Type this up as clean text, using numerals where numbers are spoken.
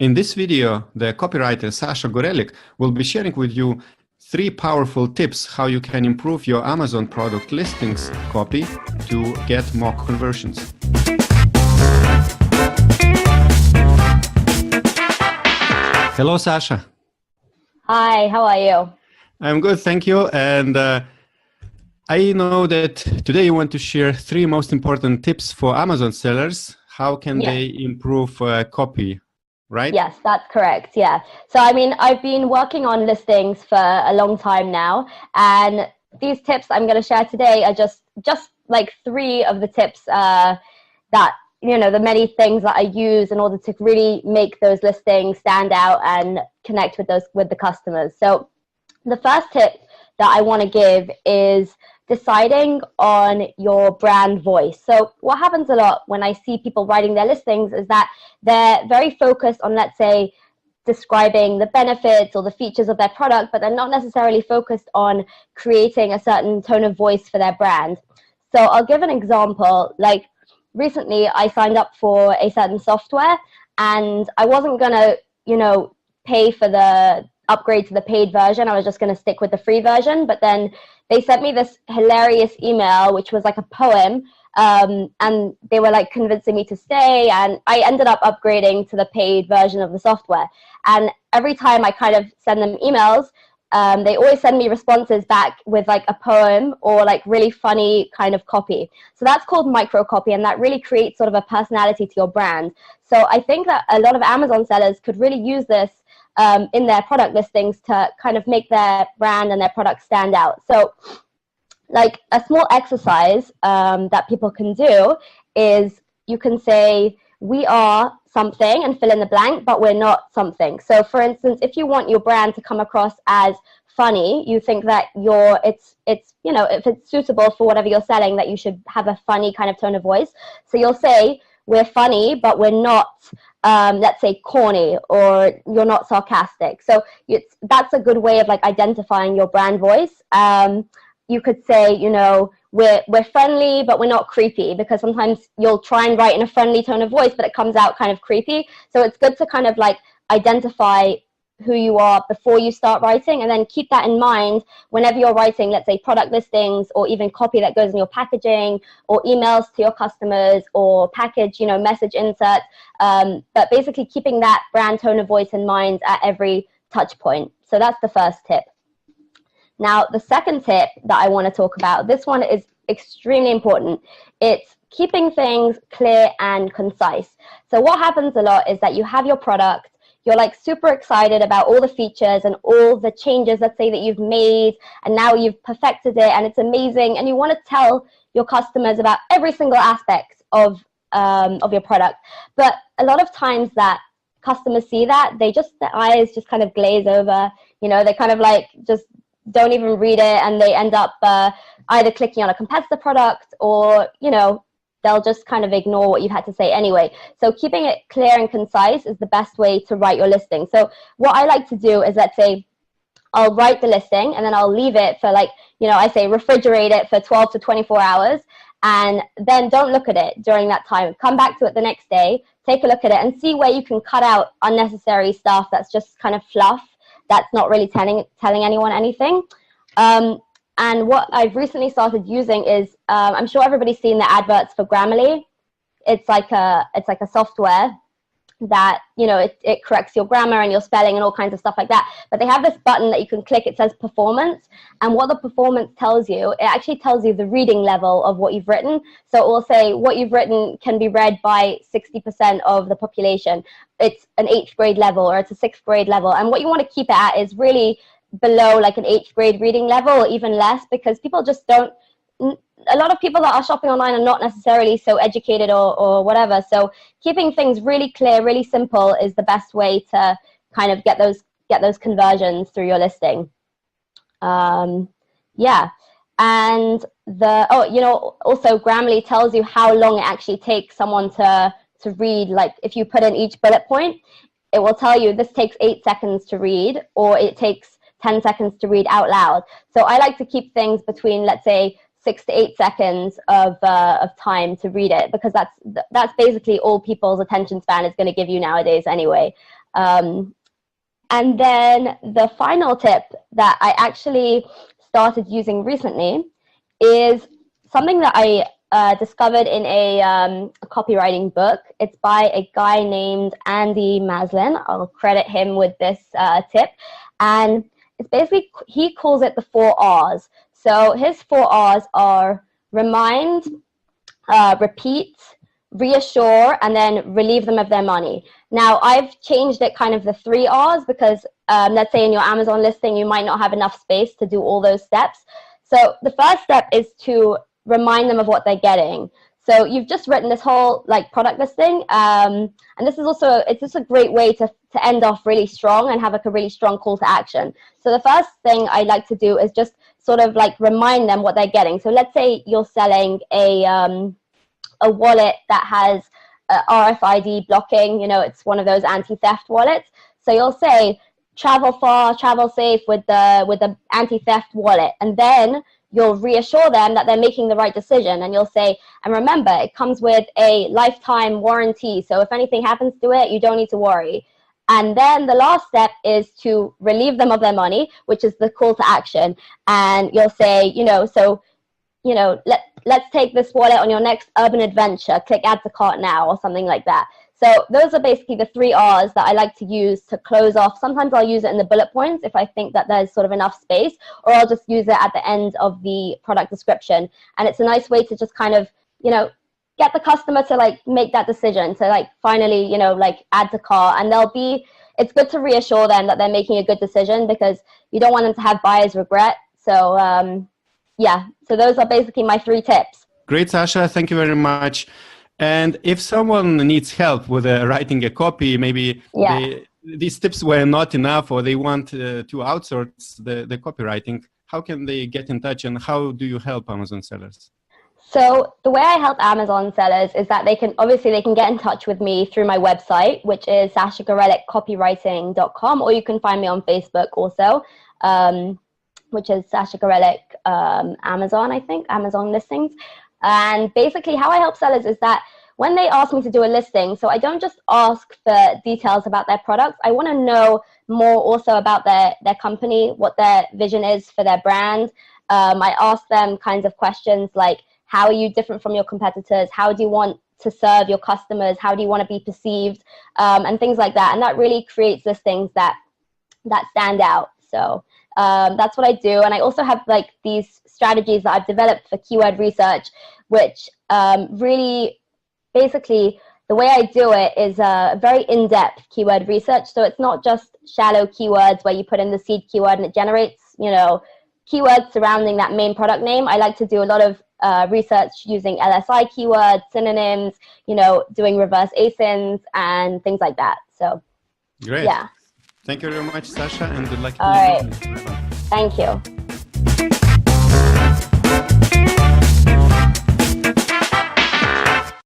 In this video, the copywriter Sacha will be sharing with you 3 powerful tips how you can improve your Amazon product listings copy to get more conversions. Hello, Sacha. Hi, how are you? I'm good, thank you. And I know that today you want to share 3 most important tips for Amazon sellers. How can they improve copy, right? Yes, that's correct. Yeah. So, I mean, I've been working on listings for a long time now. And these tips I'm going to share today are just like 3 of the tips that, you know, the many things that I use in order to really make those listings stand out and connect with the customers. So the first tip that I want to give is deciding on your brand voice. So what happens a lot when I see people writing their listings is that they're very focused on, let's say, describing the benefits or the features of their product, but they're not necessarily focused on creating a certain tone of voice for their brand. So I'll give an example. Like recently I signed up for a certain software and I wasn't going to, you know, pay for the upgrade to the paid version. I was just going to stick with the free version. But then they sent me this hilarious email, which was like a poem. And they were like convincing me to stay. And I ended up upgrading to the paid version of the software. And every time I kind of send them emails, they always send me responses back with like a poem or like really funny kind of copy. So that's called micro copy, and that really creates sort of a personality to your brand. So I think that a lot of Amazon sellers could really use this in their product listings to kind of make their brand and their product stand out. So like a small exercise that people can do is you can say, we are something and fill in the blank, but we're not something. So for instance, if you want your brand to come across as funny, you think that it's you know, if it's suitable for whatever you're selling, that you should have a funny kind of tone of voice. So you'll say, we're funny, but we're not, let's say, corny, or you're not sarcastic. So that's a good way of like identifying your brand voice. You could say, you know, we're friendly, but we're not creepy, because sometimes you'll try and write in a friendly tone of voice, but it comes out kind of creepy. So it's good to kind of like identify who you are before you start writing, and then keep that in mind whenever you're writing, let's say, product listings, or even copy that goes in your packaging, or emails to your customers, or package, you know, message inserts. But basically keeping that brand tone of voice in mind at every touch point. So that's the first tip. Now, the second tip that I want to talk about, this one is extremely important. It's keeping things clear and concise. So what happens a lot is that you have your product, you're like super excited about all the features and all the changes, let's say, that you've made, and now you've perfected it and it's amazing, and you want to tell your customers about every single aspect of your product. But a lot of times that customers see that, their eyes just kind of glaze over, you know, they kind of like just don't even read it, and they end up either clicking on a competitor product, or, you know, they'll just kind of ignore what you've had to say anyway. So keeping it clear and concise is the best way to write your listing. So what I like to do is, let's say, I'll write the listing and then I'll leave it for, like, you know, I say refrigerate it for 12 to 24 hours, and then don't look at it during that time. Come back to it the next day, take a look at it, and see where you can cut out unnecessary stuff that's just kind of fluff, that's not really telling anyone anything. And what I've recently started using is, I'm sure everybody's seen the adverts for Grammarly. It's like a software that, you know, it corrects your grammar and your spelling and all kinds of stuff like that. But they have this button that you can click. It says performance. And what the performance tells you, it actually tells you the reading level of what you've written. So it will say what you've written can be read by 60% of the population. It's an 8th grade level, or it's a 6th grade level. And what you want to keep it at is really below like an 8th grade reading level, or even less, because people just don't, a lot of people that are shopping online are not necessarily so educated or whatever. So keeping things really clear, really simple is the best way to kind of get those conversions through your listing. Yeah. And you know, also Grammarly tells you how long it actually takes someone to read. Like if you put in each bullet point, it will tell you this takes 8 seconds to read, or it takes 10 seconds to read out loud. So I like to keep things between, let's say, 6 to 8 seconds of time to read it, because that's basically all people's attention span is going to give you nowadays anyway. And then the final tip that I actually started using recently is something that I discovered in a copywriting book. It's by a guy named Andy Maslin. I'll credit him with this tip. And it's basically, he calls it the 4 R's. So his 4 R's are remind, repeat, reassure, and then relieve them of their money. Now, I've changed it kind of the 3 R's because let's say in your Amazon listing, you might not have enough space to do all those steps. So the first step is to remind them of what they're getting. So you've just written this whole like product listing, and this is also, it's just a great way to end off really strong and have like a really strong call to action. So the first thing I like to do is just sort of like remind them what they're getting. So let's say you're selling a wallet that has RFID blocking, you know, it's one of those anti-theft wallets. So you'll say, travel far, travel safe with the anti-theft wallet. And then you'll reassure them that they're making the right decision. And you'll say, and remember, it comes with a lifetime warranty. So if anything happens to it, you don't need to worry. And then the last step is to relieve them of their money, which is the call to action. And you'll say, you know, so, you know, let's take this wallet on your next urban adventure. Click add to cart now, or something like that. So those are basically the 3 R's that I like to use to close off. Sometimes I'll use it in the bullet points if I think that there's sort of enough space, or I'll just use it at the end of the product description. And it's a nice way to just kind of, you know, get the customer to like make that decision to like finally, you know, like add to cart. And it's good to reassure them that they're making a good decision, because you don't want them to have buyer's regret. So yeah, so those are basically my 3 tips. Great, Sacha. Thank you very much. And if someone needs help with writing a copy, maybe these tips were not enough, or they want to outsource the copywriting, how can they get in touch, and how do you help Amazon sellers? So the way I help Amazon sellers is that they can get in touch with me through my website, which is sachagorelickcopywriting.com, or you can find me on Facebook also, which is Sacha Gorelick Amazon, I think, Amazon listings. And basically how I help sellers is that when they ask me to do a listing, so I don't just ask for details about their products. I want to know more also about their company, what their vision is for their brand. I ask them kinds of questions like, how are you different from your competitors? How do you want to serve your customers? How do you want to be perceived? And things like that. And that really creates listings that stand out. So that's what I do. And I also have like these strategies that I've developed for keyword research, which really basically the way I do it is very in-depth keyword research. So it's not just shallow keywords where you put in the seed keyword and it generates, you know, keywords surrounding that main product name. I like to do a lot of research using LSI keywords, synonyms, you know, doing reverse ASINs and things like that. So great. Yeah. Thank you very much, Sacha, and good luck. All right. Thank you.